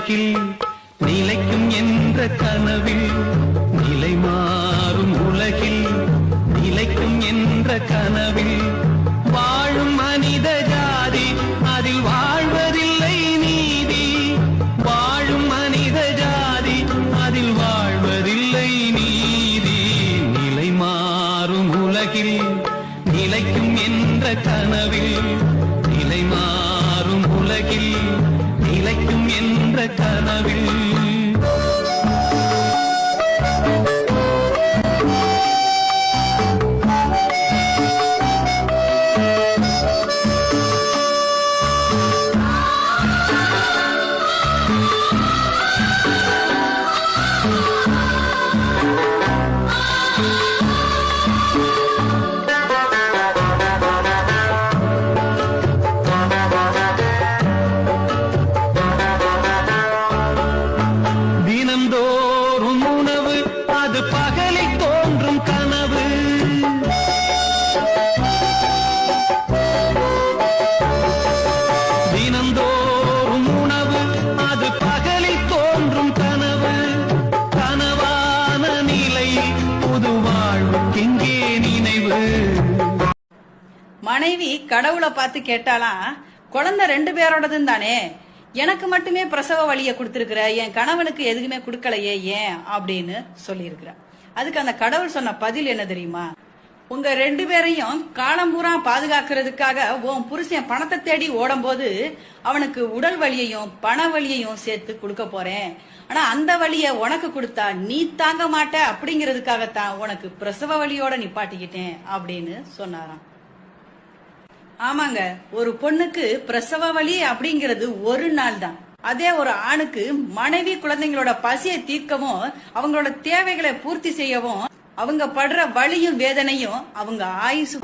உலகில் நிலைக்கும் என்ற கனவில் நிலை மாறும் உலகில் நிலைக்கும் என்ற கனவில் வாழும் மனித ஜாதி அதில் வாழ்வதில்லை நீதி. வாழும் மனித ஜாதி அதில் வாழ்வதில்லை நீதி. நிலை மாறும் உலகில் நிலைக்கும் என்ற கனவில் நிலை மாறும் உலகில் நிலைக்கும் என்ற கனவில் தினந்தோறும் உணவு அது பகலில் தோன்றும் கனவு. தினந்தோறும் உணவு அது பகலில் தோன்றும் கனவு. கனவான நிலையில் புது வாழ்வுக்கெங்கே நினைவு. மனைவி கடவுளை பார்த்து கேட்டாலாம், குழந்தை 2 பேரோடதும் தானே, எனக்கு மட்டுமே பிரசவ வலிய கொடுத்திருக்கிற, என் கணவனுக்கு எதுக்குமே கொடுக்கலையே ஏன் அப்படின்னு சொல்லியிருக்கிற. அதுக்கு அந்த கடவுள் சொன்ன பதில் என்ன தெரியுமா? உங்க 2 பேரையும் காலம்பூரா பாதுகாக்கிறதுக்காக உன் புருஷன் பணத்தை தேடி ஓடும் போது அவனுக்கு உடல் வலியையும் பண வலியையும் சேர்த்து கொடுக்க போறேன். ஆனா அந்த வலிய உனக்கு கொடுத்தா நீ தாங்க மாட்ட, அப்படிங்கிறதுக்காகத்தான் உனக்கு பிரசவ வலியோட நிப்பாட்டிக்கிட்டேன் அப்படின்னு சொன்னாராம். ஆமாங்க, ஒரு பொண்ணுக்கு பிரசவ வலி அப்படிங்கிறது ஒரு நாள் தான். அதே ஒரு ஆணுக்கு மனைவி குழந்தைங்களோட பசியை தீர்க்கவும் அவங்களோட தேவைகளை பூர்த்தி செய்யவும் அவங்க படுற வலியும் வேதனையும் அவங்க ஆயுசு